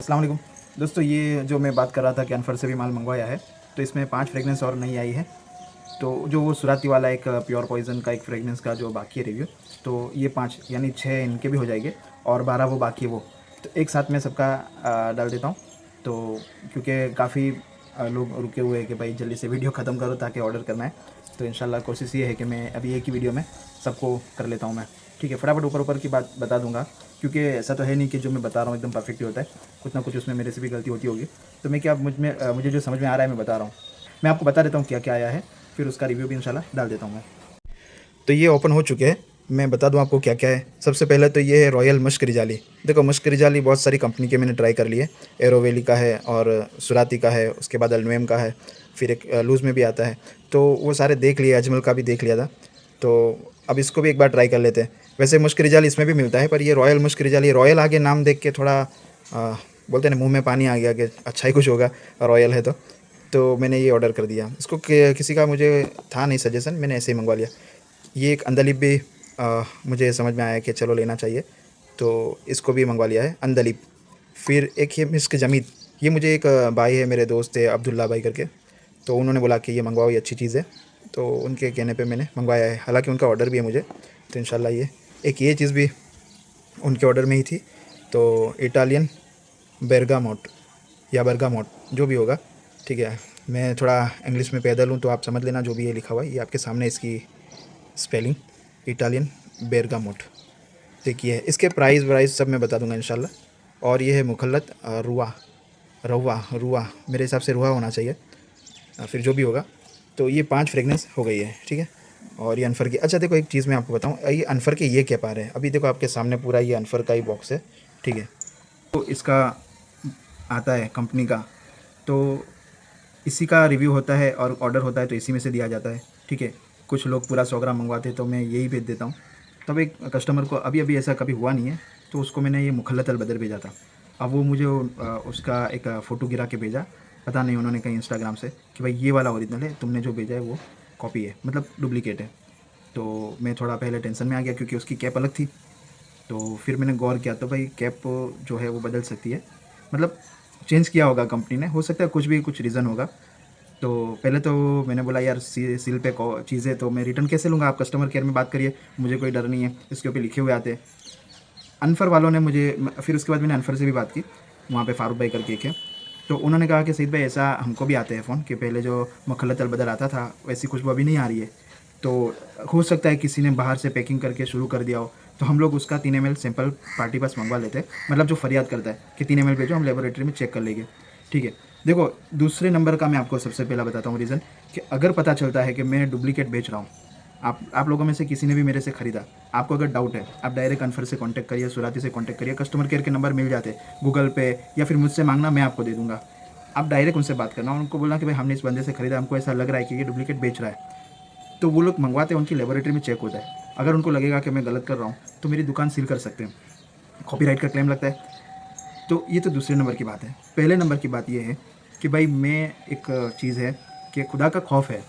अस्सलाम वालेकुम दोस्तों, ये जो मैं बात कर रहा था कि अनफर से भी माल मंगवाया है, तो इसमें 5 फ्रेगनेंस और नई आई है। तो जो वो सुराती वाला एक प्योर पॉइज़न का एक फ्रेगनेंस का जो बाकी है रिव्यू, तो ये 5 यानी 6 इनके भी हो जाएंगे और 12 वो बाकी है वो। तो एक साथ में सबका डाल देता हूँ। तो क्योंकि काफ़ी लोग रुके हुए हैं कि भाई जल्दी से वीडियो ख़त्म करो ताकि ऑर्डर करना है। तो इंशाल्लाह कोशिश ये है कि मैं अभी एक ही वीडियो में सबको कर लेता हूँ मैं। ठीक है, फटाफट ऊपर ऊपर की बात बता दूंगा, क्योंकि ऐसा तो है नहीं कि जो मैं बता रहा हूँ एकदम परफेक्ट ही होता है, कुछ ना कुछ उसमें मेरे से भी गलती होती होगी। तो मैं क्या मुझे जो समझ में आ रहा है मैं बता रहा हूँ। मैं आपको बता देता हूँ क्या क्या आया है, फिर उसका रिव्यू भी इंशाल्लाह डाल देता हूँ मैं। तो ये ओपन हो चुके हैं। मैं बता दूं आपको क्या क्या है। सबसे पहले तो ये है रॉयल मस्क रिजाली। देखो, मस्क रिजाली बहुत सारी कंपनी के मैंने ट्राई कर लिए। एरोवेली का है और सुराती का है, उसके बाद अल्नोएम का है, फिर एक लूज़ में भी आता है। तो वो सारे देख लिए, अजमल का भी देख लिया था। तो अब इसको भी एक बार ट्राई कर लेते हैं। वैसे मुश्क रिजाली इसमें भी मिलता है, पर ये रॉयल मुश्क रिजाली, रॉयल आगे नाम देख के थोड़ा बोलते हैं ना, मुंह में पानी आ गया कि अच्छा ही कुछ होगा, रॉयल है तो मैंने ये ऑर्डर कर दिया। इसको किसी का मुझे था नहीं सजेशन, मैंने ऐसे ही मंगवा लिया। ये एक अंदलिप भी मुझे समझ में आया कि चलो लेना चाहिए, तो इसको भी मंगवा लिया है, अंदलिप। फिर एक ये मिस्क जमीद, ये मुझे एक भाई है, मेरे दोस्त है अब्दुल्ला भाई करके, तो उन्होंने बोला कि ये मंगवाओ, ये अच्छी चीज़ है। तो उनके कहने पे मैंने मंगवाया है, हालांकि उनका ऑर्डर भी है मुझे। तो इंशाल्लाह ये चीज़ भी उनके ऑर्डर में ही थी। तो इटालियन बेरगामोट या बर्गामोट जो भी होगा, ठीक है। मैं थोड़ा इंग्लिश में पैदल हूँ, तो आप समझ लेना जो भी ये लिखा हुआ है, ये आपके सामने इसकी स्पेलिंग, इटालियन बेरगामोट। देखिए, इसके प्राइस वाइस सब मैं बता दूंगा इंशाल्लाह। और ये है मुखल्लत रुआ रुआ रुआ, मेरे हिसाब से रुआ होना चाहिए, फिर जो भी होगा। तो ये 5 फ्रेगनेंस हो गई है, ठीक है। और ये अनफर की, अच्छा देखो एक चीज़ मैं आपको बताऊँ, ये अनफर के ये क्या पा रहे हैं, अभी देखो आपके सामने पूरा ये अनफर का ही बॉक्स है, ठीक है। तो इसका आता है कंपनी का, तो इसी का रिव्यू होता है और ऑर्डर होता है तो इसी में से दिया जाता है, ठीक है। कुछ लोग पूरा 100 ग्राम मंगवाते हैं, तो मैं यही भेज देता हूँ। तब एक कस्टमर को अभी अभी ऐसा कभी हुआ नहीं है, तो उसको मैंने ये मुखल्लत अल बदर भेजा था। अब वो मुझे उसका एक फ़ोटो गिरा के भेजा, पता नहीं उन्होंने कहीं इंस्टाग्राम से, कि भाई ये वाला ओरिजिनल है, तुमने जो भेजा है वो कॉपी है, मतलब डुप्लीकेट है। तो मैं थोड़ा पहले टेंशन में आ गया, क्योंकि उसकी कैप अलग थी। तो फिर मैंने गौर किया, तो भाई कैप जो है वो बदल सकती है, मतलब चेंज किया होगा कंपनी ने, हो सकता है कुछ रीज़न होगा। तो पहले तो मैंने बोला यार सील पे चीज़ है तो मैं रिटर्न कैसे लूँगा, आप कस्टमर केयर में बात करिए, मुझे कोई डर नहीं है, इसके ऊपर लिखे हुए आते हैं। अनफर वालों ने मुझे, फिर उसके बाद मैंने अनफर से भी बात की, वहाँ पे फारूक भाई करके एक है। तो उन्होंने कहा कि सईद भाई ऐसा हमको भी आते हैं फ़ोन, कि पहले जो मखलत अल बदर आता था वैसी खुशबू अभी नहीं आ रही है। तो हो सकता है किसी ने बाहर से पैकिंग करके शुरू कर दिया हो, तो हम लोग उसका 3 ml सैंपल पार्टी पास मंगवा लेते हैं, मतलब जो फरियाद करता है कि 3 ml भेजो, हम लेबोरेटरी में चेक कर लेंगे, ठीक है। देखो, दूसरे नंबर का मैं आपको सबसे पहला बताता हूँ रीज़न, कि अगर पता चलता है कि मैं डुप्लीकेट बेच रहा हूँ, आप लोगों में से किसी ने भी मेरे से ख़रीदा, आपको अगर डाउट है, आप डायरेक्ट अनफर से कांटेक्ट करिए, सुराती से कांटेक्ट करिए, कस्टमर केयर के नंबर मिल जाते हैं गूगल पे, या फिर मुझसे मांगना, मैं आपको दे दूंगा। आप डायरेक्ट उनसे बात करना, उनको बोलना कि भाई हमने इस बंदे से ख़रीदा, हमको ऐसा लग रहा है कि ये डुप्लीकेट बेच रहा है। तो वो लोग मंगवाते हैं, उनकी लेबोरेटरी में चेक होता है। अगर उनको लगेगा कि मैं गलत कर रहा हूँ, तो मेरी दुकान सील कर सकते हैं, कॉपीराइट का क्लेम लगता है। तो ये तो दूसरे नंबर की बात है। पहले नंबर की बात ये है कि भाई मैं, एक चीज़ है कि खुदा का खौफ है,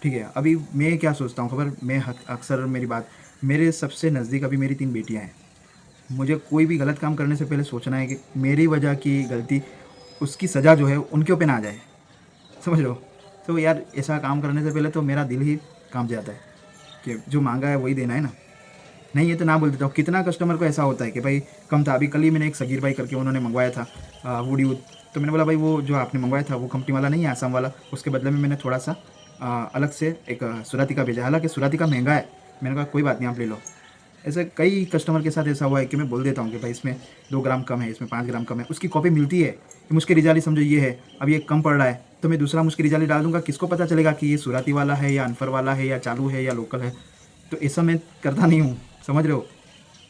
ठीक है। अभी मैं क्या सोचता हूँ खबर, मैं अक्सर मेरी बात, मेरे सबसे नज़दीक अभी मेरी 3 बेटियाँ हैं। मुझे कोई भी गलत काम करने से पहले सोचना है कि मेरी वजह की गलती, उसकी सज़ा जो है उनके ऊपर ना आ जाए, समझ लो। तो यार ऐसा काम करने से पहले तो मेरा दिल ही कांप जाता है कि जो मांगा है वही देना है ना। नहीं ये तो ना बोल देता हूँ। कितना कस्टमर को ऐसा होता है कि भाई कम था, अभी कल ही मैंने एक सगीर भाई करके उन्होंने मंगवाया था वुड यूथ। तो मैंने बोला भाई वो जो आपने मंगवाया था वो कंपनी वाला नहीं है, आसाम वाला, उसके बदले में मैंने थोड़ा सा अलग से एक सुराती का भेजा, हालांकि सुराती का महंगा है। मैंने कहा कोई बात नहीं, आप ले लो। ऐसे कई कस्टमर के साथ ऐसा हुआ है कि मैं बोल देता हूँ कि भाई इसमें 2 ग्राम कम है, इसमें 5 ग्राम कम है, उसकी कॉपी मिलती है कि मुश्किल रिजाली समझो ये है, अब ये कम पड़ रहा है, तो मैं दूसरा मुश्किल रिजाली डाल दूंगा, किसको पता चलेगा कि ये सुराती वाला है या अनफर वाला है या चालू है या लोकल है। तो ऐसा मैं करता नहीं हूँ, समझ रहे हो।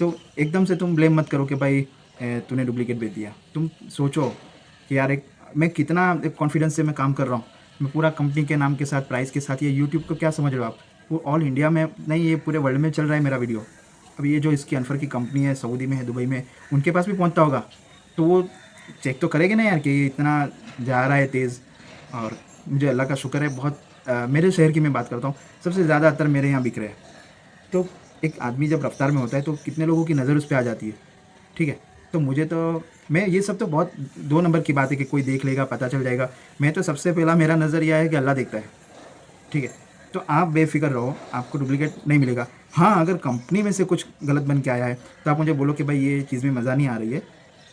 तो एकदम से तुम ब्लेम मत करो कि भाई तूने डुप्लीकेट भेज दिया। तुम सोचो कि यार एक, मैं कितना कॉन्फिडेंस से मैं काम कर रहा हूँ, मैं पूरा कंपनी के नाम के साथ, प्राइस के साथ। ये यूट्यूब को क्या समझ रहे हो आप, वो ऑल इंडिया में नहीं, ये पूरे वर्ल्ड में चल रहा है मेरा वीडियो। अब ये जो इसकी अनफर की कंपनी है, सऊदी में है, दुबई में, उनके पास भी पहुंचता होगा, तो वो चेक तो करेंगे ना यार कि ये इतना जा रहा है तेज़। और मुझे अल्लाह का शुक्र है, बहुत मेरे शहर की मैं बात करता हूँ, सबसे ज़्यादा अतर मेरे यहाँ बिक रहे हैं। तो एक आदमी जब रफ्तार में होता है तो कितने लोगों की नज़र उस पर आ जाती है, ठीक है। तो मुझे तो मैं ये सब तो बहुत 2 नंबर की बात है कि कोई देख लेगा, पता चल जाएगा। मैं तो सबसे पहला मेरा नज़रिया है कि अल्लाह देखता है, ठीक है। तो आप बेफ़िक्र रहो, आपको डुप्लीकेट नहीं मिलेगा। हाँ, अगर कंपनी में से कुछ गलत बन के आया है तो आप मुझे बोलो कि भाई ये चीज़ में मज़ा नहीं आ रही है,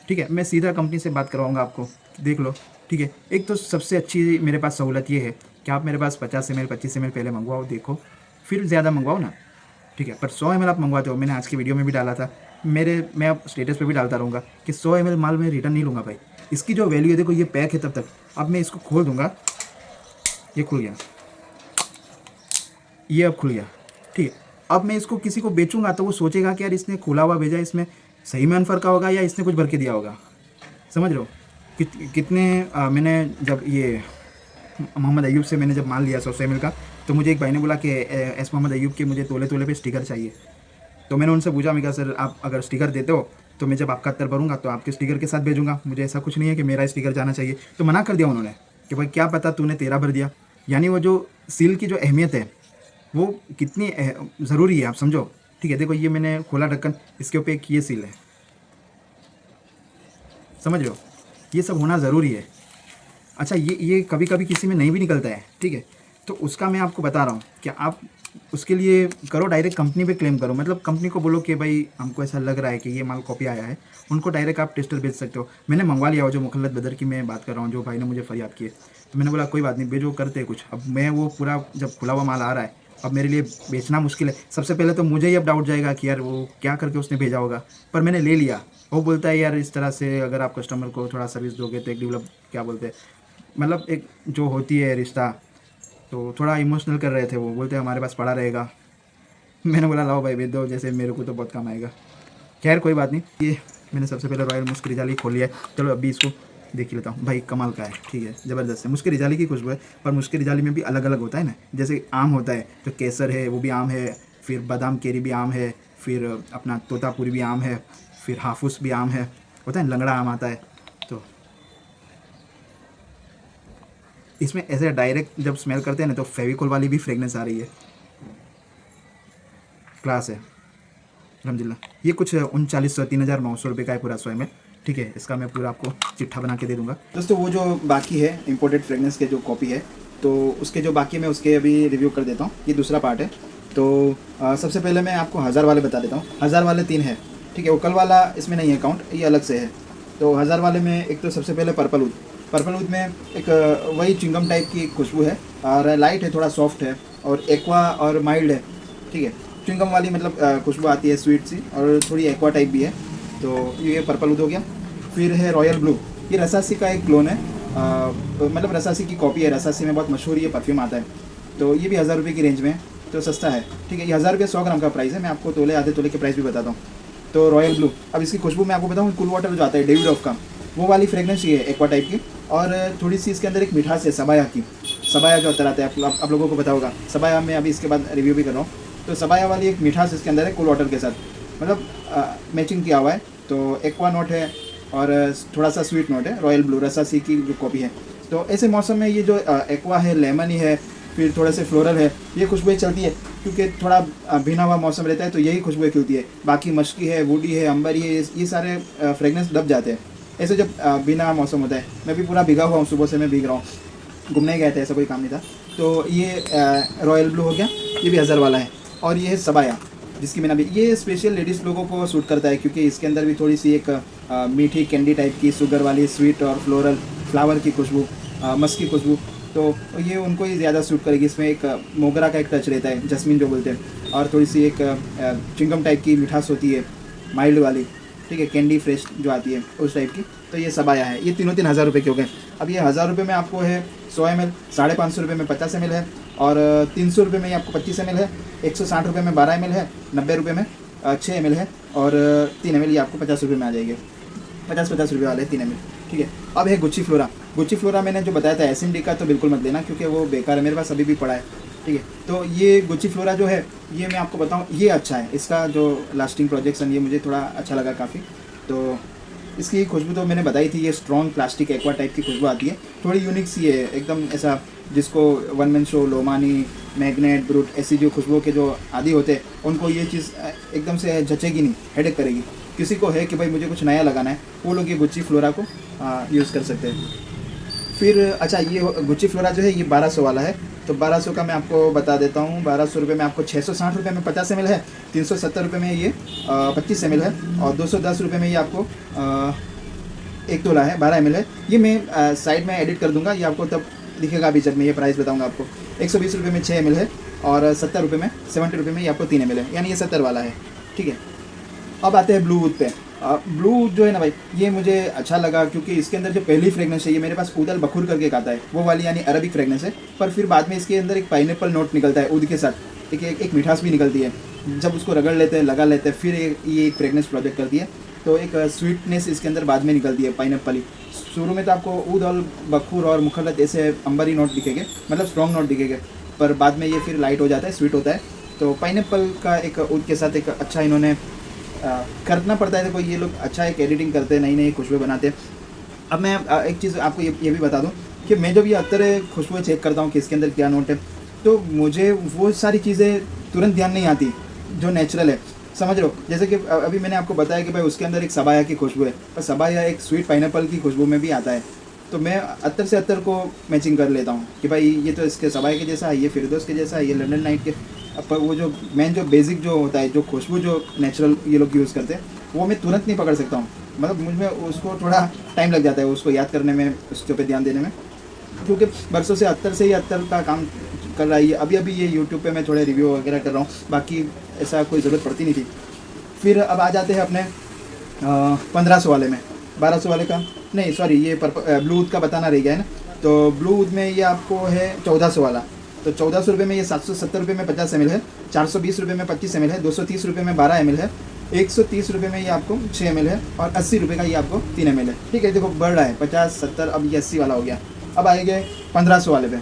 ठीक है, मैं सीधा कंपनी से बात करवाऊँगा आपको, देख लो, ठीक है। एक तो सबसे अच्छी मेरे पास सहूलत ये है कि आप मेरे पास 50 ml 25 ml पहले मंगवाओ, देखो, फिर ज़्यादा मंगवाओ ना, ठीक है। पर 100 ml आप मंगवाते हो, मैंने आज की वीडियो में भी डाला था, मैं अब स्टेटस पे भी डालता रहूँगा कि 100 ml माल मैं रिटर्न नहीं लूँगा भाई। इसकी जो वैल्यू है, देखो ये पैक है तब तक, अब मैं इसको खोल दूँगा, ये खुल गया, ये अब खुल गया, ठीक है। अब मैं इसको किसी को बेचूंगा तो वो सोचेगा कि यार इसने खुला हुआ भेजा, इसमें सही में अनफर का होगा या इसने कुछ भर के दिया होगा, समझ रहे हो। कितने मैंने जब ये मोहम्मद अयूब से मैंने जब माल लिया 100 ml का, तो मुझे एक भाई ने बोला कि एस मोहम्मद अयूब के मुझे तोले तोले पे स्टिकर चाहिए। तो मैंने उनसे पूछा, मैं कहा सर आप अगर स्टिकर देते हो तो मैं जब आपका अत्तर भरूंगा तो आपके स्टिकर के साथ भेजूंगा, मुझे ऐसा कुछ नहीं है कि मेरा स्टिकर जाना चाहिए। तो मना कर दिया उन्होंने कि भाई क्या पता तूने तेरा भर दिया। यानी वो जो सील की जो अहमियत है वो कितनी ज़रूरी है, आप समझो, ठीक है। देखो ये मैंने खोला ढक्कन, इसके ऊपर एक ये सील है, समझ रहे हो, ये सब होना ज़रूरी है। अच्छा, ये कभी कभी किसी में नहीं भी निकलता है, ठीक है, तो उसका मैं आपको बता रहा हूँ कि आप उसके लिए करो, डायरेक्ट कंपनी पे क्लेम करो, मतलब कंपनी को बोलो कि भाई हमको ऐसा लग रहा है कि ये माल कॉपी आया है, उनको डायरेक्ट आप टेस्टर भेज सकते हो। मैंने मंगवा लिया हो, जो मुखल्लत बदर की मैं बात कर रहा हूँ, जो भाई ने मुझे फरियाद की है, तो मैंने बोला कोई बात नहीं, भेजो, करते कुछ। अब मैं वो पूरा जब खुला हुआ माल आ रहा है, अब मेरे लिए बेचना मुश्किल है। सबसे पहले तो मुझे ही अब डाउट जाएगा कि यार वो क्या करके उसने भेजा होगा, पर मैंने ले लिया। वो बोलता है यार इस तरह से अगर आप कस्टमर को थोड़ा सर्विस दोगे तो एक डेवलप, क्या बोलते हैं, मतलब एक जो होती है रिश्ता, तो थोड़ा इमोशनल कर रहे थे। वो बोलते हैं हमारे पास पड़ा रहेगा। मैंने बोला लाओ भाई भेज दो, जैसे मेरे को तो बहुत काम आएगा। खैर कोई बात नहीं, ये मैंने सबसे पहले रॉयल मुस्क रिजाली खोल लिया है। चलो अभी इसको देख लेता हूँ। भाई कमाल का है, ठीक है, ज़बरदस्त है। मुस्क रिजाली की खुशबू है, पर मुस्क रिजाली में भी अलग अलग होता है ना, जैसे आम होता है तो केसर है, वो भी आम है, फिर बादाम केरी भी आम है, फिर अपना तोतापुरी भी आम है, फिर हाफूस भी आम है, होता है लंगड़ा आम आता है। तो इसमें ऐसे डायरेक्ट जब स्मेल करते हैं ना तो फेविकोल वाली भी फ्रेगनेंस आ रही है, क्लास है अल्हम्दुलिल्लाह। ये कुछ 3900 3900 रुपये का है पूरा 100 ml, ठीक है। इसका मैं पूरा आपको चिट्ठा बना के दे दूंगा। दोस्तों वो जो बाकी है इंपोर्टेड फ्रेगनेंस के जो कॉपी है, तो उसके जो बाकी मैं उसके अभी रिव्यू कर देता हूँ। ये दूसरा पार्ट है। तो सबसे पहले मैं आपको 1000 वाले बता देता हूँ। 1000 वाले 3 है, ठीक है। वो कल वाला इसमें नहीं है काउंट, ये अलग से है। तो 1000 वाले में एक तो सबसे पहले पर्पल ऊद में एक वही चिंगम टाइप की खुशबू है, और लाइट है, थोड़ा सॉफ्ट है, और एक्वा और माइल्ड है, ठीक है। च्युइंगम वाली मतलब खुशबू आती है स्वीट सी, और थोड़ी एक्वा टाइप भी है। तो ये पर्पल ऊद हो गया। फिर है रॉयल ब्लू, ये रसासी का एक क्लोन है, मतलब रसासी की कॉपी है। रसासी में बहुत मशहूर ये परफ्यूम आता है। तो ये भी 1000 रुपये की रेंज में है, तो सस्ता है, ठीक है। ये 1000 रुपये 100 ग्राम का प्राइस है। मैं आपको तोले आधे तोले के प्राइस भी बताता हूँ। तो रॉयल ब्लू, अब इसकी खुशबू मैं आपको बताऊँ, कूल वाटर जो आता है डेविडॉफ का, वो वाली फ्रेगनेंस ये है एक्वा टाइप की, और थोड़ी सी इसके अंदर एक मिठास है सबाया की। सबाया जो अतर आता है आप लोगों को पता होगा, सबाया मैं अभी इसके बाद रिव्यू भी कर रहा हूँ। तो सबाया वाली एक मिठास इसके अंदर है कूल वाटर के साथ, मतलब मैचिंग किया हुआ है। तो एक्वा नोट है और थोड़ा सा स्वीट नोट है। रॉयल ब्लू रसासी की जो कॉपी है। तो ऐसे मौसम में ये जो एक्वा है, लेमन ही है, फिर थोड़े से फ्लोरल है, ये खुशबुएं चलती है, क्योंकि थोड़ा भीना हुआ मौसम रहता है तो यही खुशबुएं खिलती है। बाकी मशकी है, वुडी है, अंबरी है, ये सारे फ्रेगनेंस दब जाते हैं ऐसे जब भीना मौसम होता है। मैं भी पूरा भीगा हुआ हूँ, सुबह से मैं भीग रहा हूँ, घूमने गए थे, ऐसा कोई काम नहीं था। तो ये रॉयल ब्लू हो गया, ये भी 1000 वाला है। और ये है सबाया, जिसकी मैंने अभी, ये स्पेशल लेडीज़ लोगों को सूट करता है, क्योंकि इसके अंदर भी थोड़ी सी एक मीठी कैंडी टाइप की, शुगर वाली, स्वीट और फ्लोरल फ्लावर की खुशबू, मस्क की खुशबू, तो ये उनको ही ज़्यादा सूट करेगी। इसमें एक मोगरा का एक टच रहता है, जस्मिन जो बोलते हैं, और थोड़ी सी एक चिंगम टाइप की मिठास होती है, माइल्ड वाली, ठीक है, कैंडी फ्रेश जो आती है उस टाइप की। तो ये सबाया है। ये तीनों 1000 रुपये के हो गए। अब ये 1000 रुपये में आपको है 100 ml, 550 रुपये में 50 ml है, और 300 रुपये में ये आपको 25 ml है, 160 रुपये में 12 ml है, 90 रुपये में 6 ml है, और 3 ml ये आपको 50 रुपये में आ जाएंगे। 50 रुपये वाले 3 ml, ठीक है। अब है गुच्ची फ्लोरा मैंने जो बताया था एसएमडी का, तो बिल्कुल मत लेना, क्योंकि वो बेकार है, मेरे पास अभी भी पड़ा है, ठीक है। तो ये गुच्ची फ्लोरा जो है, ये मैं आपको बताऊँ, ये अच्छा है। इसका जो लास्टिंग प्रोजेक्शन, ये मुझे थोड़ा अच्छा लगा काफ़ी। तो इसकी खुशबू तो मैंने बताई थी, ये स्ट्रॉन्ग प्लास्टिक एक्वा टाइप की खुशबू आती है, थोड़ी यूनिक सी है एकदम, ऐसा जिसको वन मैन शो, लोमानी, मैग्नेट, ब्रूट, ऐसी जो खुशबू के जो आदि होते हैं, उनको ये चीज़ एकदम से जचेगी नहीं, हेडेक करेगी। किसी को है कि भाई मुझे कुछ नया लगाना है, वो लोग ये गुच्ची फ्लोरा को यूज़ कर सकते हैं। फिर अच्छा, ये गुच्ची फ्लोरा जो है ये 1200 वाला है, तो 1200 का मैं आपको बता देता हूँ। 1200 रुपये में आपको 660 रुपये में 50 ml है, 370 रुपये में ये 25 ml है, और 210 रुपये में ये आपको 1 तोला है, 12 ml है। ये मैं साइड में एडिट कर दूंगा, ये आपको तब दिखेगा अभी जब मैं ये प्राइस बताऊंगा आपको। 120 रुपये में 6 ml है, और 70 रुपये में 70 रुपये में ये आपको 3 ml है, यानी ये 70 वाला है, ठीक है। अब आते हैं ब्लू वुड पे। ब्लू वुड जो है ना भाई, ये मुझे अच्छा लगा क्योंकि इसके अंदर जो पहली फ्रेगनेंस है, ये मेरे पास ऊदल बखूर करके एक आता है, वो वाली यानी अरबिक फ्रेगनेंस है, पर फिर बाद में इसके अंदर एक पाइनएप्पल नोट निकलता है ऊद के साथ, एक मिठास भी निकलती है। जब उसको रगड़ लेते हैं, लगा लेते हैं, फिर ये एक फ्रेगनेंस प्रोजेक्ट करती है, तो एक स्वीटनेस इसके अंदर बाद में निकलती है पाइनएप्पल ही। शुरू में तो आपको ऊद और बखूर और मुखल्लत ऐसे अंबरी नोट दिखेंगे, मतलब स्ट्रॉन्ग नोट दिखेंगे, पर बाद में ये फिर लाइट हो जाता है, स्वीट होता है। तो पाइनएप्पल का एक ऊद के साथ एक अच्छा इन्होंने करना पड़ता है। देखो ये लोग अच्छा एक एडिटिंग करते हैं, नई नई खुशबू बनाते हैं। अब मैं एक चीज़ आपको ये भी बता दूं कि मैं जब ये अत्तर खुशबू चेक करता हूँ कि इसके अंदर क्या नोट है, तो मुझे वो सारी चीज़ें तुरंत ध्यान नहीं आती जो नेचुरल है, समझ लो। जैसे कि अभी मैंने आपको बताया कि भाई उसके अंदर एक सबाया की खुशबू है, पर सबाया एक स्वीट पाइनएप्पल की खुशबू में भी आता है, तो मैं अत्तर से अत्तर को मैचिंग कर लेता हूँ कि भाई ये तो इसके सबाया के जैसा है, ये फिरदौस के जैसा है, ये लंदन नाइट के। पर वो जो मेन जो बेसिक जो होता है, जो खुशबू जो नेचुरल ये लोग यूज़ करते हैं, वो मैं तुरंत नहीं पकड़ सकता हूँ, मतलब मुझ में उसको थोड़ा टाइम लग जाता है उसको याद करने में, उसके पे ध्यान देने में, क्योंकि बरसों से अत्तर से ही अत्तर का काम कर रहा है। अभी अभी ये यूट्यूब पे मैं थोड़े रिव्यू वगैरह कर रहा हूँ, बाकी ऐसा कोई ज़रूरत पड़ती नहीं थी। फिर अब आ जाते हैं अपने 1500 वाले में। 1200 वाले का नहीं, सॉरी, ये ब्लू वुड का बताना रह गया है ना। तो ब्लू वुड में ये आपको है 1400 वाला, तो 1400 रुपये में ये 770 रुपये में 50 ml है, 420 रुपये में 25 ml है, 230 रुपये में 12 ml है, 130 रुपये में ये आपको 6 ml है, और 80 रुपये का ये आपको 3 ml है, ठीक है। देखो बढ़ रहा है, 50 70, अब ये 80 वाला हो गया। अब आएंगे 1500 वाले पे।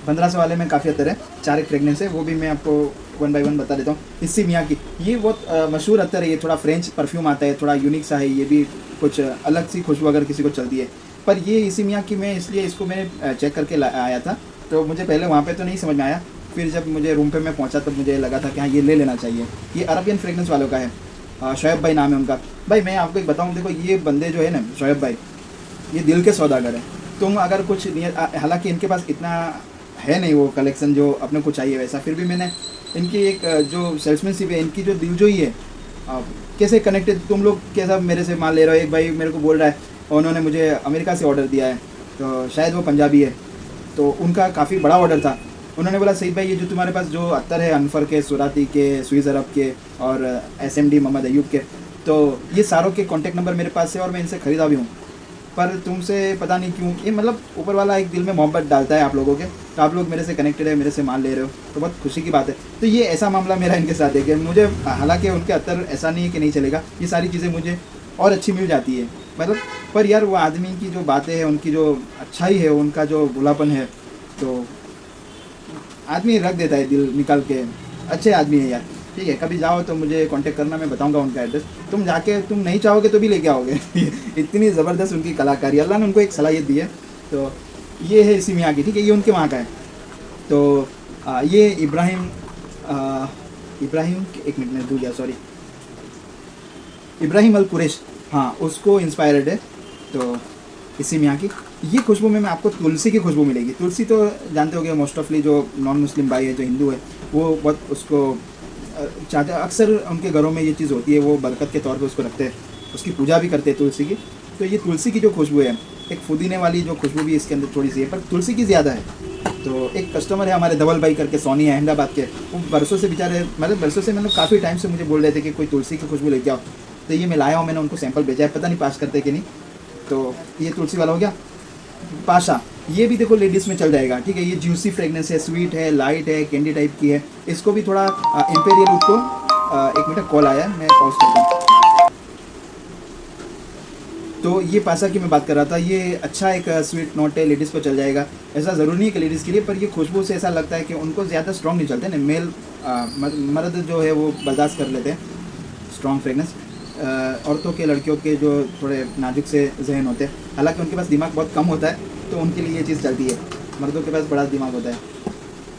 1500 वाले में काफ़ी अत्तर है, 4 एक फ्रेगनेंस है, वो भी मैं आपको 1 बाय 1 बता देता हूँ। इसी मियाँ की ये बहुत मशहूर अत्तर है, ये थोड़ा फ्रेंच परफ्यूम आता है, थोड़ा यूनिक सा है, ये भी कुछ अलग सी खुशबू अगर किसी को चलती है। पर ये इसी मियाँ की मैं इसलिए इसको मैंने चेक करके आया था, तो मुझे पहले वहाँ पे तो नहीं समझ में आया, फिर जब मुझे रूम पे मैं पहुँचा तब मुझे लगा था कि हाँ ये ले लेना चाहिए। ये अरबियन फ्रेगनेंस वालों का है, शोएब भाई नाम है उनका। भाई मैं आपको एक बताऊँ, देखो ये बंदे जो है ना शोएब भाई, ये दिल के सौदागर है। तुम अगर कुछ, हालांकि इनके पास इतना है नहीं वो कलेक्शन जो अपने को चाहिए वैसा, फिर भी मैंने इनकी एक जो सेल्समैनशिप है, इनकी जो दिलजोई है, कैसे कनेक्टेड, तुम लोग कैसा मेरे से माल ले रहे हो। एक भाई मेरे को बोल रहा है, उन्होंने मुझे अमेरिका से ऑर्डर दिया है, तो शायद वो पंजाबी है, तो उनका काफ़ी बड़ा ऑर्डर था। उन्होंने बोला सईद भाई ये जो तुम्हारे पास जो अत्तर है अनफर के, सुराती के, स्विस अरब के और SMD मोहम्मद अयूब के, तो ये सारों के कॉन्टैक्ट नंबर मेरे पास है और मैं इनसे ख़रीदा भी हूँ, पर तुमसे पता नहीं क्यों ये, मतलब ऊपर वाला एक दिल में मोहब्बत डालता है आप लोगों के, तो आप लोग मेरे से कनेक्टेड है, मेरे से माल ले रहे हो, तो बहुत खुशी की बात है। तो ये ऐसा मामला मेरा इनके साथ है कि मुझे, हालांकि उनके अत्तर ऐसा नहीं है कि नहीं चलेगा, ये सारी चीज़ें मुझे और अच्छी मिल जाती है, मतलब, पर यार वो आदमी की जो बातें हैं, उनकी जो अच्छाई है, उनका जो भुलापन है, तो आदमी रख देता है दिल निकाल के। अच्छे आदमी है यार, ठीक है। कभी जाओ तो मुझे कांटेक्ट करना, मैं बताऊंगा उनका एड्रेस, तुम जाके तुम नहीं चाहोगे तो भी लेके आओगे। इतनी ज़बरदस्त उनकी कलाकारी, अल्लाह ने उनको एक सलाहियत दी है। तो ये है इसी मियाँ की, ठीक है, ये उनके वहाँ का है। तो ये इब्राहिम, एक मिनट में भूल गया, सॉरी, इब्राहिम अल कुरैश, हाँ, उसको इंस्पायर्ड है। तो इसी मियाँ की ये खुशबू में आपको तुलसी की खुशबू मिलेगी। तुलसी तो जानते होंगे, मोस्ट ऑफली जो नॉन मुस्लिम भाई है, जो हिंदू है, वो बहुत उसको चाहते हैं, अक्सर उनके घरों में ये चीज़ होती है, वो बरकत के तौर पे उसको रखते हैं, उसकी पूजा भी करते हैं तुलसी की। तो ये तुलसी की जो खुशबू है, एक पुदीने वाली जो खुशबू भी इसके अंदर थोड़ी सी है, पर तुलसी की ज़्यादा है। तो एक कस्टमर है हमारे धवल भाई करके, सोनी है, अहमदाबाद के, वो बरसों से बेचारे, मतलब बरसों से, मतलब काफ़ी टाइम से मुझे बोल रहे थे कि कोई तुलसी की खुशबू लेके आओ, तो ये मैं लाया हूँ, मैंने उनको सैंपल भेजा है, पता नहीं पास करते कि नहीं। तो ये तुलसी वाला हो गया। पाशा, ये भी देखो लेडीज़ में चल जाएगा, ठीक है। ये जूसी फ्रेगनेंस है, स्वीट है, लाइट है, कैंडी टाइप की है। इसको भी थोड़ा इम्पेरियल उसको, एक मिनट कॉल आया है, मैं पॉज करता हूँ। तो ये पासा की मैं बात कर रहा था, ये अच्छा एक स्वीट नोट है, लेडीज़ को चल जाएगा। ऐसा ज़रूरी नहीं है कि लेडीज़ के लिए, पर ये खुशबू से ऐसा लगता है कि उनको ज़्यादा स्ट्रॉन्ग नहीं चलते ना, मेल मर्द जो है वो बर्दाश्त कर लेते हैं स्ट्रॉन्ग फ्रेगनेंस। औरतों के, लड़कियों के जो थोड़े नाजुक से जहन होते हैं, हालांकि उनके पास दिमाग बहुत कम होता है, तो उनके लिए ये चीज़ चलती है। मर्दों के पास बड़ा दिमाग होता है।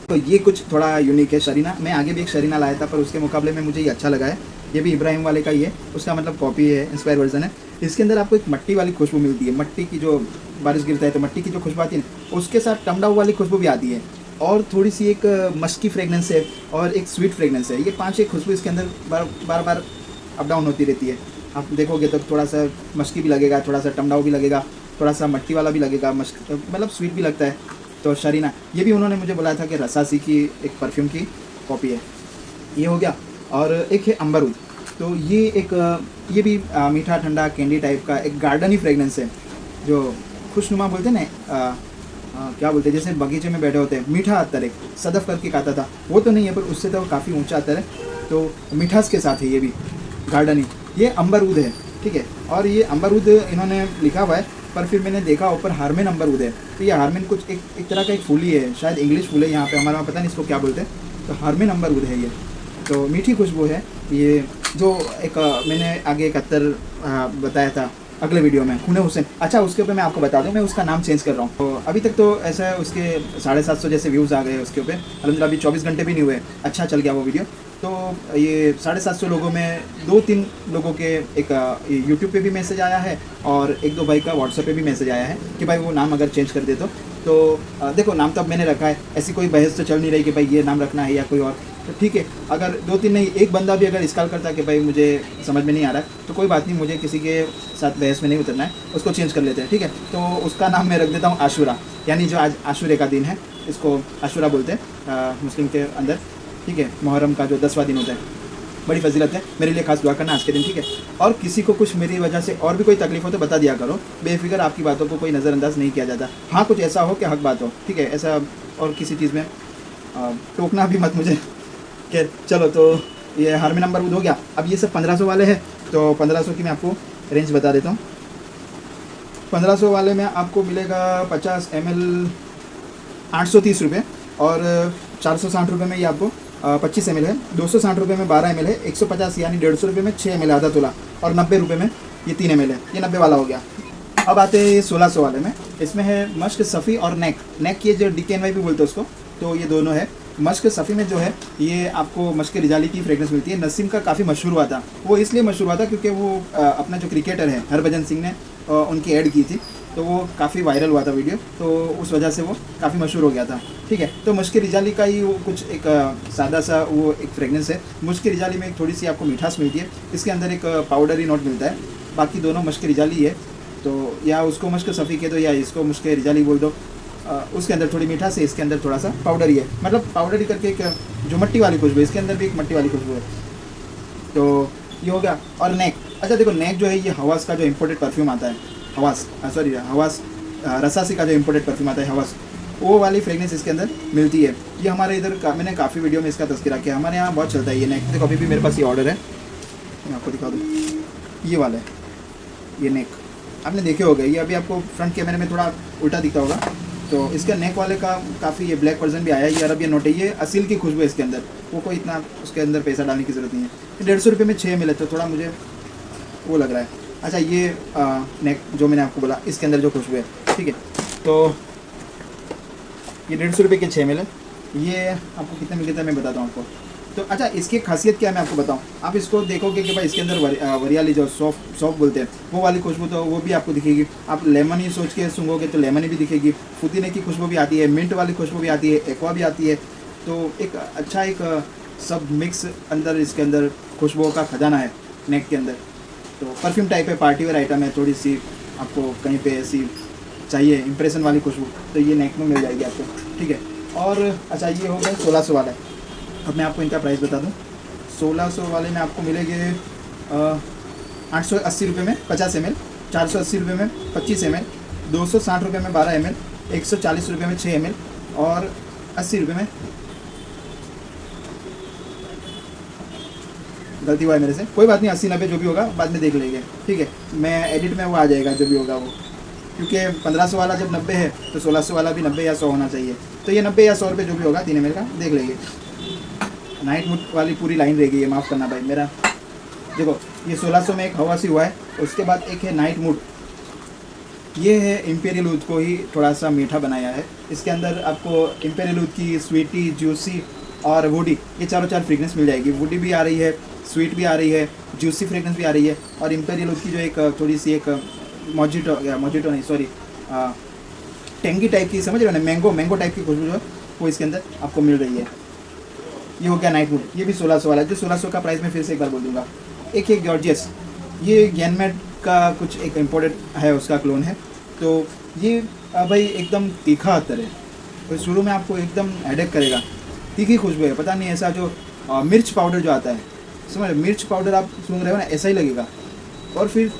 तो ये कुछ थोड़ा यूनिक है। शरीना, मैं आगे भी एक शरीना लाया था, पर उसके मुकाबले में मुझे ये अच्छा लगा है। ये भी इब्राहिम वाले का ही है, उसका मतलब कॉपी है, इंस्पायर वर्जन है। इसके अंदर आपको एक मट्टी वाली खुशबू मिलती है, मट्टी की जो बारिश गिरता है तो मट्टी की जो खुशबू आती है उसके साथ टमडाऊ वाली खुशबू भी आती है, और थोड़ी सी एक मस्की फ्रेगनेंस है और एक स्वीट फ्रेगनेंस है। ये 5-6 खुशबू इसके अंदर बार बार अप डाउन होती रहती है। आप देखोगे तो थोड़ा सा मस्की भी लगेगा, थोड़ा सा टमडाऊ भी लगेगा, थोड़ा सा मट्टी वाला भी लगेगा, मतलब स्वीट भी लगता है। तो शरीना ये भी उन्होंने मुझे बोला था कि रसासी की एक परफ्यूम की कॉपी है, ये हो गया। और एक है अंबरउद, तो ये भी मीठा ठंडा कैंडी टाइप का एक गार्डनी फ्रेगनेंस है, जो खुशनुमा बोलते हैं ना, क्या बोलते हैं, जैसे बगीचे में बैठे होते हैं, मीठा अत्तर एक सदफ करके खाता था, वो तो नहीं है पर उससे तो काफ़ी ऊंचा अत्तर है, तो मिठास के साथ है ये भी गार्डनी। ये अंबरउद है, ठीक है। और ये अंबरउद इन्होंने लिखा हुआ है, पर फिर मैंने देखा ऊपर हारमेन अंबरउद है, तो ये हारमेन कुछ एक तरह का एक फूल ही है, शायद इंग्लिश फूल है, यहाँ पे हमारे वहाँ पता नहीं इसको क्या बोलते हैं, तो हारमेन अंबरउद है ये। तो मीठी खुशबू है ये, जो एक मैंने आगे एक अत्तर बताया था अगले वीडियो में, खूने हुसैन। अच्छा, उसके ऊपर मैं आपको बता दूं, मैं उसका नाम चेंज कर रहा हूँ। तो अभी तक तो ऐसा है, उसके 750 जैसे व्यूज़ आ गए उसके ऊपर, अलहमदिल्ला। अभी 24 घंटे भी नहीं हुए, अच्छा चल गया वो वीडियो। तो ये 750 लोगों में 2-3 लोगों के एक यूट्यूब पे भी मैसेज आया है, और 1-2 भाई का व्हाट्सएप पे भी मैसेज आया है कि भाई वो नाम अगर चेंज कर दे तो देखो नाम तो अब मैंने रखा है, ऐसी कोई बहस तो चल नहीं रही कि भाई ये नाम रखना है या कोई और, तो ठीक है। अगर 2-3 नहीं, एक बंदा भी अगर इसकाल करता है कि भाई मुझे समझ में नहीं आ रहा है, तो कोई बात नहीं, मुझे किसी के साथ बहस में नहीं उतरना है, उसको चेंज कर लेते हैं, ठीक है। तो उसका नाम मैं रख देता हूँ आशूरा, यानी जो आज आशूरे का दिन है, इसको आशूरा बोलते हैं मुस्लिम के अंदर, ठीक है। मुहर्रम का जो 10वां दिन होता है, बड़ी फजीलत है, मेरे लिए खास दुआ करना आज के दिन, ठीक है। और किसी को कुछ मेरी वजह से और भी कोई तकलीफ हो तो बता दिया करो, बेफिक्र, आपकी बातों को कोई नज़रअंदाज नहीं किया जाता। हाँ, कुछ ऐसा हो कि हक बात हो, ठीक है, ऐसा और किसी चीज़ में टोकना भी मत मुझे। खैर चलो, तो ये हारमेन अंबरउद हो गया। अब ये सब 1500 वाले हैं, तो 1500 की मैं आपको रेंज बता देता हूँ। 1500 वाले में आपको मिलेगा 50 ml 830 रुपये, और 460 रुपये में ये आपको 25 ml है, 260 रुपये में 12 ml है, 150 यानी 150 रुपये में 6 ml आधा तोला, और 90 रुपये में ये 3 ml है। ये 90 वाला हो गया। अब आते हैं ये 1600 वाले में, इसमें है मश्क सफ़ी और नेक ये जो DKNY भी बोलते हैं उसको, तो ये दोनों है। मश्क सफ़ी में जो है ये आपको मश्क रिजाली की फ्रेगनेंस मिलती है। नसीम का काफ़ी मशहूर हुआ था, वो इसलिए मशहूर हुआ था क्योंकि वो अपना जो क्रिकेटर है हरभजन सिंह ने उनकी ऐड की थी, तो वो काफ़ी वायरल हुआ था वीडियो, तो उस वजह से वो काफ़ी मशहूर हो गया था, ठीक है। तो मश्क रिजाली का ही वो कुछ एक सादा सा वो एक फ्रेगनेंस है। मश्क रिजाली में एक थोड़ी सी आपको मिठास मिलती है, इसके अंदर एक पाउडरी नोट मिलता है, बाकी दोनों मश्क रिजाली है। तो या उसको मश्क सफ़ी कह दो या इसको मश्क रिजाली बोल दो, उसके अंदर थोड़ी मिठास है, इसके अंदर थोड़ा सा पाउडरी है, मतलब पाउडरी करके एक जो मट्टी वाली खुशबू है, इसके अंदर भी एक मट्टी वाली खुशबू है। तो ये हो गया। और नेक, अच्छा देखो, नेक जो है ये हवास का जो इम्पोर्टेड परफ्यूम आता है, हवास रसासी का जो इम्पोर्टेड परफ्यूम आता है हवास, वो वाली फ्रेगनेंस इसके अंदर मिलती है। ये हमारे इधर मैंने काफ़ी वीडियो में इसका तस्करा किया, हमारे यहाँ बहुत चलता है ये नेक। देखो अभी भी मेरे पास ये ऑर्डर है, मैं आपको दिखा दूँ, ये वाला है, ये नेक आपने देखे होगा, ये अभी आपको फ्रंट कैमरे में थोड़ा उल्टा दिखता होगा, तो इसका नेक वाले का काफ़ी ये ब्लैक वर्जन भी आया है। ये अरब ये नोट है, ये असील की खुशबू है इसके अंदर, वो कोई इतना उसके अंदर पैसा डालने की ज़रूरत नहीं है। 150 रुपये में 6 मिले, तो थोड़ा मुझे वो लग रहा है। अच्छा, ये नेक जो मैंने आपको बोला, इसके अंदर जो खुशबू है, ठीक है, तो ये 150 रुपये के 6 मिले। ये आपको कितने मिलते हैं मैं बताता हूँ आपको। तो अच्छा, इसकी खासियत क्या है मैं आपको बताऊँ। आप इसको देखोगे कि भाई इसके अंदर वरियाली जो सौंफ बोलते हैं, वो वाली खुशबू तो वो भी आपको दिखेगी। आप लेमन ही सोच के सूंघोगे तो लेमन भी दिखेगी, पुदीने की खुशबू भी आती है, मिंट वाली खुशबू भी आती है, एक्वा भी आती है। तो एक अच्छा एक सब मिक्स अंदर इसके अंदर खुशबुओं का खजाना है नेक के अंदर। तो परफ्यूम टाइप है, पार्टी वेयर आइटम है, थोड़ी सी आपको कहीं पे ऐसी चाहिए इंप्रेशन वाली खुशबू, तो ये नेक में मिल जाएगी आपको, ठीक है। और अच्छा, ये हो गया 1600 वाला। अब मैं आपको इनका प्राइस बता दूं। 1600 वाले में आपको मिलेंगे 880 रुपये में 50 ml, 480 रुपये में 25 ml, 260 रुपये में 12 ml, 140 रुपये में 6 ml, और 80 रुपये में, गलती हुआ है मेरे से, कोई बात नहीं, 80-90 जो भी होगा बाद में देख लेंगे, ठीक है। मैं एडिट में वो आ जाएगा जो भी होगा वो, क्योंकि 1500 वाला जब 90 है तो 1600 वाला भी 90 या 100 होना चाहिए। तो ये 90 या 100 रुपये जो भी होगा 3 ml का देख लेंगे। नाइट मूड वाली पूरी लाइन रहेगी, ये माफ़ करना भाई मेरा। देखो ये 1600 में एक हवासी हुआ है, उसके बाद एक है नाइट मूड, ये है इम्पेरियल ऊद को ही थोड़ा सा मीठा बनाया है। इसके अंदर आपको इम्पेरियल ऊद की स्वीटी, जूसी और वुडी, ये चारों चार फ्रेगनेंस मिल जाएगी। वुडी भी आ रही है, स्वीट भी आ रही है, जूसी फ्रेगनेंस भी आ रही है, और इम्पेरियल उसकी जो एक थोड़ी सी एक मोजिटो नहीं सॉरी टेंगी टाइप की, समझ रहे हो ना, मैंगो टाइप की खुशबू जो है वो इसके अंदर आपको मिल रही है। ये हो गया नाइट वुड, ये भी 1600 वाला है, जो 1600 का प्राइस मैं फिर से एक बार बोल दूँगा। एक है गॉर्जियस, ये गैनमेट का कुछ एक इम्पोर्टेड है, उसका क्लोन है। तो ये भाई एकदम तीखा अत्तर है, तो शुरू में आपको एकदम हेडेक करेगा, तीखी खुशबू है, पता नहीं ऐसा जो मिर्च पाउडर जो आता है, समझ रहे, मिर्च पाउडर आप सूंघ रहे हो ना, ऐसा ही लगेगा। और फिर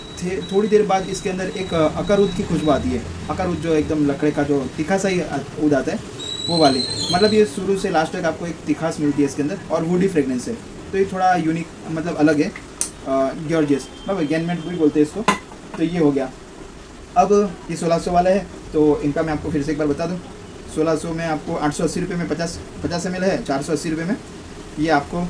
थोड़ी देर बाद इसके अंदर एक अकारूद की खुशबू आती है, अकारूद जो एकदम लकड़े का जो तीखा सा ही ऊद आता है वो वाली, मतलब ये शुरू से लास्ट तक आपको एक तिखास मिलती है इसके अंदर, और वुडी फ्रेगनेंस है। तो ये थोड़ा यूनिक मतलब अलग है, गॉर्जियस मतलब गैनमेट भी बोलते हैं इसको। तो ये हो गया। अब ये 1600 वाला है, तो इनका मैं आपको फिर से एक बार बता दूँ। 1600 में आपको 880 रुपये में 50 ml है, 480 रुपये में ये आपको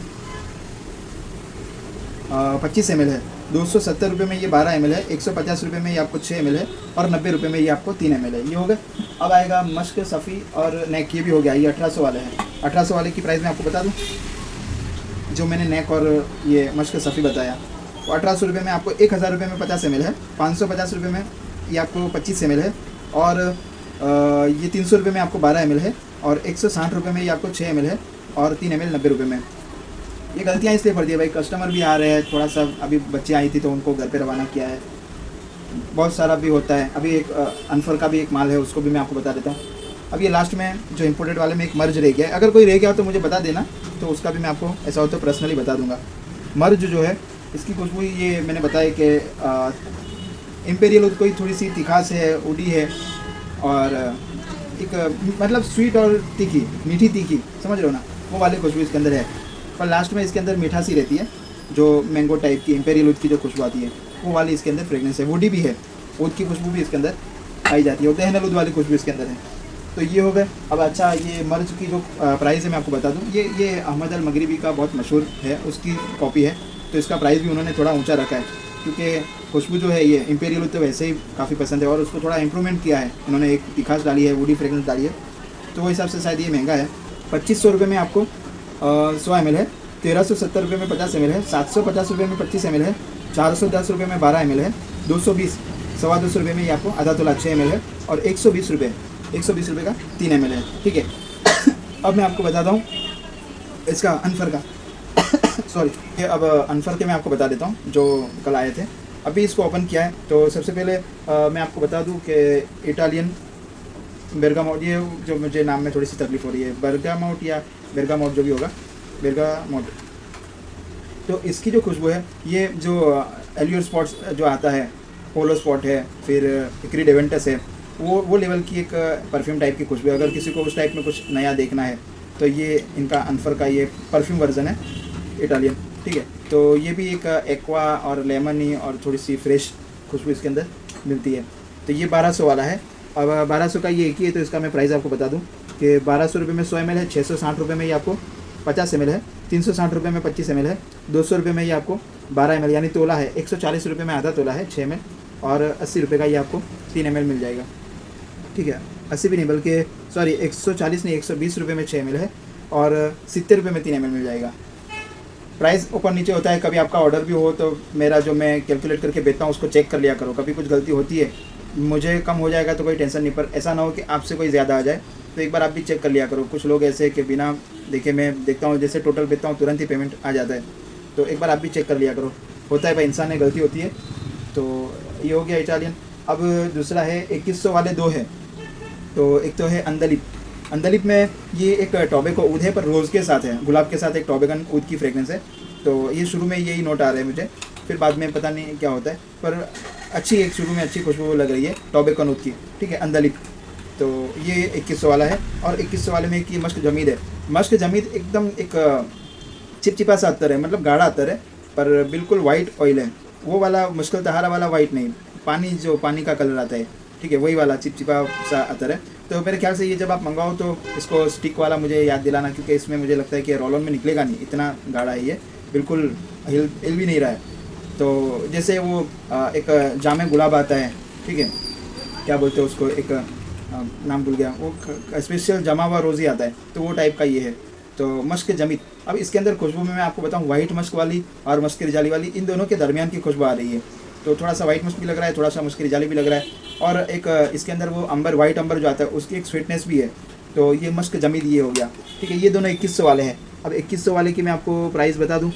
25 ml है, 270 रुपये में ये 12 ml है, 150 रुपये में ये आपको 6 ml है, और 90 रुपये में ये आपको 3 ml है। ये हो गए। अब आएगा मस्क सफ़ी और नेक, ये भी हो गया, ये 1800 वाला है। 1800 वाले की प्राइस मैं आपको बता दूँ, जो मैंने नेक और ये मस्क सफ़ी बताया, वो 1800 रुपये में आपको 1000 रुपये में 50 ml है, 550 रुपये में ये आपको 25 ml है, और ये 300 रुपये में आपको 12 ml है, और 160 रुपये में ये आपको 6 ml है, और 3 ml 90 रुपये में। ये गलतियाँ इसलिए पड़ दी है भाई, कस्टमर भी आ रहे हैं, थोड़ा सा अभी बच्चे आई थी तो उनको घर पे रवाना किया है, बहुत सारा भी होता है। अभी एक अनफर का भी एक माल है, उसको भी मैं आपको बता देता हूँ। अब ये लास्ट में जो इम्पोर्टेड वाले में एक मर्ज रह गया है, अगर कोई रह गया हो तो मुझे बता देना, तो उसका भी मैं आपको ऐसा हो तो पर्सनली बता दूंगा। मर्ज जो है इसकी खुशबू, ये मैंने बताया कि इम्पेरियल कोई थोड़ी सी तिखास है, उडी है, और एक मतलब स्वीट और तीखी, मीठी तीखी, समझ रहे हो ना, वो वाली खुशबू इसके अंदर है। पर लास्ट में इसके अंदर मीठासी रहती है, जो मैंगो टाइप की इम्पेरियल ऊद की जो खुशबू आती है वो वाली इसके अंदर फ्रेगनेंस है। वुडी भी है, ऊद की खुशबू भी इसके अंदर पाई जाती है, और दहनल ऊद वाली खुशबू इसके अंदर है। तो ये हो गए। अब अच्छा, ये मर्ज की जो प्राइस है मैं आपको बता दूँ, ये अहमद अल मगरिबी का बहुत मशहूर है, उसकी कॉपी है, तो इसका प्राइस भी उन्होंने थोड़ा ऊँचा रखा है, क्योंकि खुशबू जो है ये इम्पेरियल तो वैसे ही काफ़ी पसंद है, और उसको थोड़ा इंप्रूवमेंट किया है इन्होंने, एक तिखास डाली है, वुडी फ्रेगनेंस डाली है, तो वो हिसाब से शायद ये महंगा है। 2500 रुपये में आपको 100 ml है, 1370 रुपये में 50 ml है, 750 रुपये में 25 ml है, 410 रुपये में 12 ml है, 220 250 रुपये में ये आपको आधा तोला 6 ml है, और 120 रुपये का 3 ml है। ठीक है। अब मैं आपको बताता हूँ इसका अनफर का सॉरी, ये अब अनफर के मैं आपको बता देता हूँ जो कल आए थे। अभी इसको ओपन किया है, तो सबसे पहले मैं आपको बता दूँ कि इटालियन बेरगामोट, ये जो मुझे नाम में थोड़ी सी तकलीफ हो रही है, बर्गामोट या बेरगामोट जो भी होगा, बेरगामोट। तो इसकी जो खुशबू है, ये जो एलियर स्पॉट्स जो आता है, पोलो स्पॉट है, फिर इक्री डेवेंटस है, वो लेवल की एक परफ्यूम टाइप की खुशबू है। अगर किसी को उस टाइप में कुछ नया देखना है तो ये इनका अनफर का ये परफ्यूम वर्जन है इटालियन। ठीक है। तो ये भी एक एक्वा और लेमनी और थोड़ी सी फ्रेश खुशबू इसके अंदर मिलती है। तो ये 1200 वाला है। अब 1200 का ये एक ही है, तो इसका मैं प्राइस आपको बता दूं कि 1200 रुपये में 100 ml है, 660 रुपये में ये आपको 50 ml है, 360 रुपये में 25 ml है, 200 रुपये में ये आपको 12 ml यानी तोला है, 140 रुपये में आधा तोला है 6 ml, और 80 रुपये का ये आपको 3 ml मिल जाएगा। ठीक है, 80 भी नहीं बल्कि सॉरी 140 नहीं 120 रुपये में 6 ml है, और 70 रुपये में 3 ml मिल जाएगा। प्राइस ऊपर नीचे होता है, कभी आपका ऑर्डर भी हो तो मेरा जो मैं कैलकुलेट करके बेचता हूँ उसको चेक कर लिया करो, कभी कुछ गलती होती है, मुझे कम हो जाएगा तो कोई टेंशन नहीं, पर ऐसा ना हो कि आपसे कोई ज़्यादा आ जाए, तो एक बार आप भी चेक कर लिया करो। कुछ लोग ऐसे कि बिना देखे मैं देखता हूँ, जैसे टोटल बेचता हूँ तुरंत ही पेमेंट आ जाता है, तो एक बार आप भी चेक कर लिया करो। होता है भाई, इंसान में गलती होती है। तो ये हो गया इटालियन। अब दूसरा है 2100 वाले दो है। तो एक तो है अंदलिप। अंदलिप में ये एक टॉबेको ऊद है, पर रोज़ के साथ है, गुलाब के साथ एक टॉबेकन ऊद की फ्रेगनेंस है। तो ये शुरू में यही नोट आ रहे हैं मुझे, फिर बाद में पता नहीं क्या होता है, पर अच्छी एक शुरू में अच्छी खुशबू लग रही है टॉबेकन ऊद की। ठीक है, अंदलिप। तो ये 2100 वाला है। और 2100 वाले में एक ये मस्क जमीद है। मस्क जमीद एकदम एक चिपचिपा सा अत्तर है, मतलब गाढ़ा अत्तर है, पर बिल्कुल वाइट ऑयल है, वो वाला मुश्किल तहारा वाला वाइट नहीं, पानी जो पानी का कलर आता है, ठीक है, वही वाला चिपचिपा सा अत्तर है। तो मेरे ख्याल से ये जब आप मंगाओ तो इसको स्टिक वाला मुझे याद दिलाना, क्योंकि इसमें मुझे लगता है कि रोल ऑन में निकलेगा नहीं, इतना गाढ़ा है ये, बिल्कुल हिल भी नहीं रहा है। तो जैसे वो एक जामे गुलाब आता है, ठीक है, क्या बोलते हैं उसको, एक नाम भूल गया, वो स्पेशल जमा हुआ रोज़ी आता है, तो वो टाइप का ये है। तो मस्क जमीद। अब इसके अंदर खुशबू में मैं आपको बताऊं, वाइट मस्क वाली और मस्क रिजाली वाली, इन दोनों के दरमियान की खुशबू आ रही है। तो थोड़ा सा वाइट मस्क भी लग रहा है, थोड़ा सा मस्क रिजाली भी लग रहा है, और एक इसके अंदर वो अंबर, वाइट अंबर जो आता है उसकी एक स्वीटनेस भी है। तो ये मस्क जमीद ये हो गया, ठीक है। ये दोनों 2100 वाले हैं। अब 2100 वाले की मैं आपको प्राइस बता दूँ,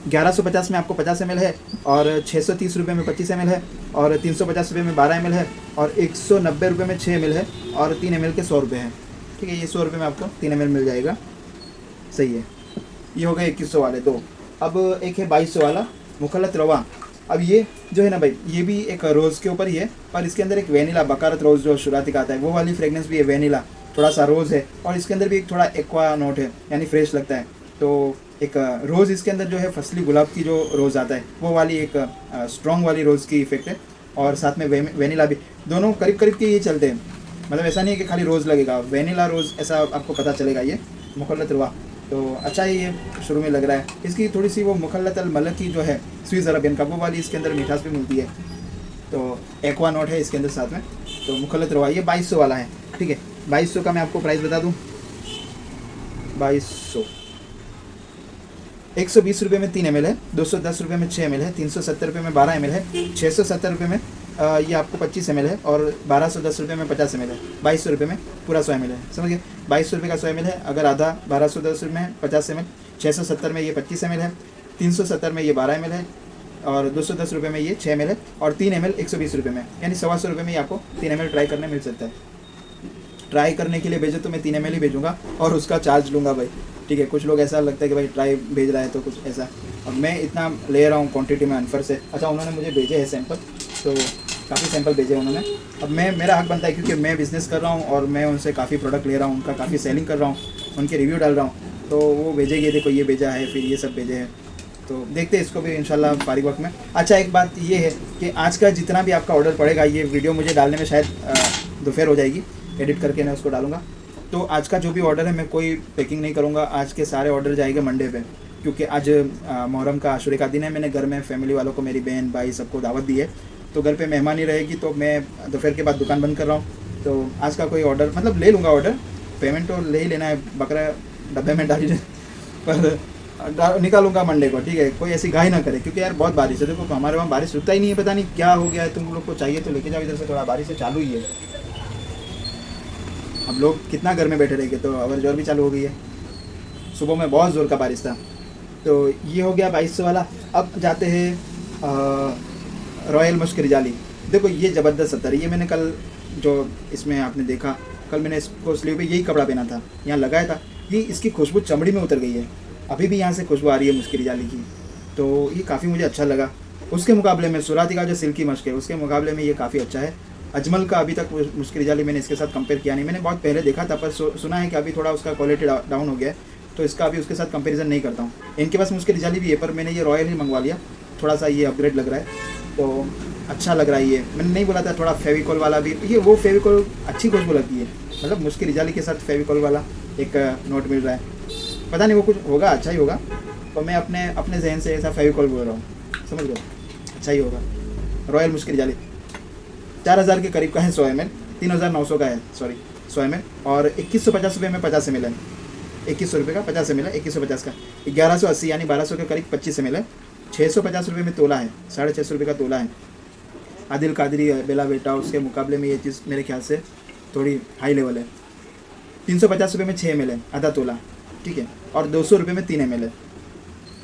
1150 में आपको 50 ml है, और 630 रुपये में 25 ml है, और 350 रुपये में 12 ml है, और 190 रुपये में 6 ml है, और 3 ml के 100 रुपये हैं, ठीक है। ये 100 रुपये में आपको 3 ml मिल जाएगा, सही है। ये हो गए 2100 वाले दो। अब एक है 2200 वाला मुखल्लत रवा। अब ये जो है ना भाई, ये भी एक रोज़ के ऊपर ही है, पर इसके अंदर एक वेनिला बकारत रोज़ जो शुरुआती का आता है वो वाली फ्रेगनेंस भी है, वेनिला थोड़ा सा रोज़ है, और इसके अंदर भी एक थोड़ा एक्वा नोट है, यानी फ्रेश लगता है। तो एक रोज़ इसके अंदर जो है फसली गुलाब की जो रोज़ आता है वो वाली एक स्ट्रॉन्ग वाली रोज़ की इफेक्ट है, और साथ में वेनिला भी, दोनों करीब करीब के ये चलते हैं। मतलब ऐसा नहीं है कि खाली रोज़ लगेगा, वेनिला रोज़ ऐसा आपको पता चलेगा। ये मुखल्लत रवा तो अच्छा ही ये शुरू में लग रहा है। इसकी थोड़ी सी वो मुखल्लत अल मलक की जो है स्वीज़ अरबियन का वो वाली इसके अंदर मिठास भी मिलती है। तो एक्वा नोट है इसके अंदर साथ में। तो मुखल्लत रवा ये 2200 वाला है, ठीक है। 2200 का मैं आपको प्राइस बता दूँ, 2200 120 रुपये में 3 ml है, 210 रुपये में 6 ml है, 370 रुपये में 12 ml है, 670 रुपये में ये आपको 25 ml है, और 1210 रुपये में 50 ml है। 2200 रुपये में पूरा 100 ml है, समझ गए। 2200 रुपये का 100 ml है, अगर आधा 1210 रुपये में 50 ml, 670 में ये 25 ml है, 370 में ये 12 ml है, और 210 रुपये में ये 6 ml है, और 3 ml 120 रुपये में, यानी 125 रुपये में ये आपको 3 ml ट्राई करने मिल सकता है। ट्राई करने के लिए भेजो तो मैं 3 ml ही भेजूँगा, और उसका चार्ज लूँगा भाई, ठीक है। कुछ लोग ऐसा लगता है कि भाई ट्राई भेज रहा है तो कुछ ऐसा, अब मैं इतना ले रहा हूँ क्वांटिटी में अनफर से। अच्छा, उन्होंने मुझे भेजे हैं सैंपल, तो काफ़ी सैंपल भेजे उन्होंने। अब मेरा हक बनता है, क्योंकि मैं बिज़नेस कर रहा हूँ और मैं उनसे काफ़ी प्रोडक्ट ले रहा हूँ, उनका काफ़ी सेलिंग कर रहा हूँ, उनके रिव्यू डाल रहा हूँ, तो वो भेजेंगे, देखो ये भेजा है, फिर ये सब भेजे हैं, तो देखते हैं इसको भी इंशाल्लाह फारिग वक्त में। अच्छा, एक बात ये है कि आज का जितना भी आपका ऑर्डर पड़ेगा, ये वीडियो मुझे डालने में शायद दोपहर हो जाएगी, एडिट करके मैं उसको डालूँगा। तो आज का जो भी ऑर्डर है मैं कोई पैकिंग नहीं करूँगा, आज के सारे ऑर्डर जाएंगे मंडे पे, क्योंकि आज मुहर्रम का आशूरे का दिन है। मैंने घर में फैमिली वालों को, मेरी बहन भाई सबको दावत दी है, तो घर पे मेहमानी रहेगी, तो मैं दोपहर के बाद दुकान बंद कर रहा हूँ। तो आज का कोई ऑर्डर मतलब ले लूँगा, ऑर्डर पेमेंट तो ले ही लेना है, बकरा डब्बे में डाल पर निकालूंगा मंडे को, ठीक है। कोई ऐसी गाय ना करे, क्योंकि यार बहुत बारिश है, देखो हमारे वहाँ बारिश रुकता ही नहीं है, पता नहीं क्या हो गया है। तुम लोग को चाहिए तो लेके जाओ इधर से, थोड़ा बारिश से चालू ही है। अब लोग कितना घर में बैठे रहेंगे, तो अवर जोर भी चालू हो गई है। सुबह में बहुत ज़ोर का बारिश था। तो ये हो गया 2200 वाला। अब जाते हैं रॉयल मस्क रिजाली। देखो ये ज़बरदस्त अत्तर है, ये मैंने कल जो इसमें आपने देखा, कल मैंने इसको स्लीव पे यही कपड़ा पहना था, यहाँ लगाया था, ये इसकी खुशबू चमड़ी में उतर गई है, अभी भी यहाँ से खुशबू आ रही है मस्क रिजाली की। तो ये काफ़ी मुझे अच्छा लगा। उसके मुकाबले में सुराती का जो सिल्की मस्क है, उसके मुकाबले में ये काफ़ी अच्छा है। अजमल का अभी तक मस्क रिजाली मैंने इसके साथ कंपेयर किया नहीं, मैंने बहुत पहले देखा था, पर सुना है कि अभी थोड़ा उसका क्वालिटी डाउन हो गया है, तो इसका अभी उसके साथ कंपैरिजन नहीं करता हूँ। इनके पास मस्क रिजाली भी है, पर मैंने ये रॉयल ही मंगवा लिया, थोड़ा सा ये अपग्रेड लग रहा है, तो अच्छा लग रहा है। ये मैंने नहीं बोला था थोड़ा फेविकॉल वाला भी, ये वो फेविकॉल अच्छी खुशबू लगती है, मतलब मस्क रिजाली के साथ फेविकॉल वाला एक नोट मिल रहा है, पता नहीं वो कुछ होगा, अच्छा ही होगा, तो मैं अपने जहन से ऐसा फेविकॉल बोल रहा हूँ, समझ लो, अच्छा ही होगा। रॉयल मस्क रिजाली 4000 के करीब का है 100 ml, 3900 का है, सॉरी 100 ml, और 2150 रुपये में 50 ml है। 2100 रुपये का 50 ml है, 2150 का 1180 यानी 1200 के करीब 25 ml है। 650 रुपये में तोला है, 650 रुपये का तोला है। आदिल कादरी बेला बेटा, उसके मुकाबले में ये चीज़ मेरे ख्याल से थोड़ी हाई लेवल है। 350 रुपये में 6 ml है, आधा तोला, ठीक है, और 200 रुपये में 3 ml है।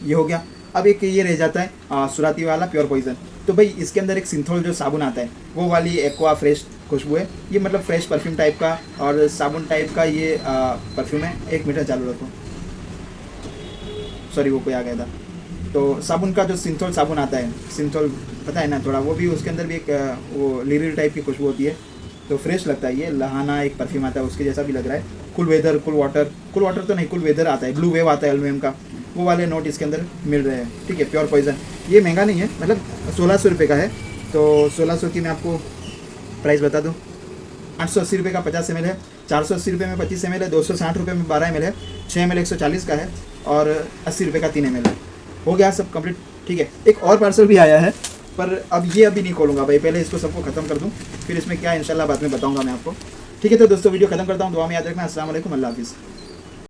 ये हो गया। अब एक ये रह जाता है सुराती वाला प्योर पॉइजन। तो भाई इसके अंदर एक सिंथोल जो साबुन आता है, वो वाली एक्वा फ्रेश खुशबू है, ये मतलब फ्रेश परफ्यूम टाइप का और साबुन टाइप का ये परफ्यूम है। 1 मिनट चालू रखो, सॉरी वो कोई आ गया था। तो साबुन का जो सिंथोल साबुन आता है, सिंथोल पता है ना थोड़ा, वो भी उसके अंदर भी एक वो लिरिल टाइप की खुशबू होती है, तो फ्रेश लगता है। ये लहाना एक परफ्यूम आता है, उसके जैसा भी लग रहा है। कूल वेदर, कूल वाटर तो नहीं, कूल वेदर आता है, ब्लू वेव आता है एलुमिनियम का, वो वाले नोट इसके अंदर मिल रहे हैं, ठीक है। प्योर पॉइजन ये महंगा नहीं है, मतलब 1600 रुपये का है, तो 1600 की मैं आपको प्राइस बता दूँ। 880 रुपये का 50 ml है, 480 रुपये में 25 ml है, 260 रुपये में 12 ml है, 6 ml 140 का है, और 80 रुपये का 3 ml है। हो गया सब कंप्लीट, ठीक है। एक और पार्सल भी आया है, पर अब ये अभी नहीं खोलूँगा भाई, पहले इसको सबको ख़त्म कर दूँ, फिर इसमें क्या इंशाल्लाह बाद में बताऊँगा मैं आपको, ठीक है। तो दोस्तों वीडियो ख़त्म करता हूँ, दुआ में याद रखना। अस्सलाम वालेकुम, अल्लाह हाफ़िज़।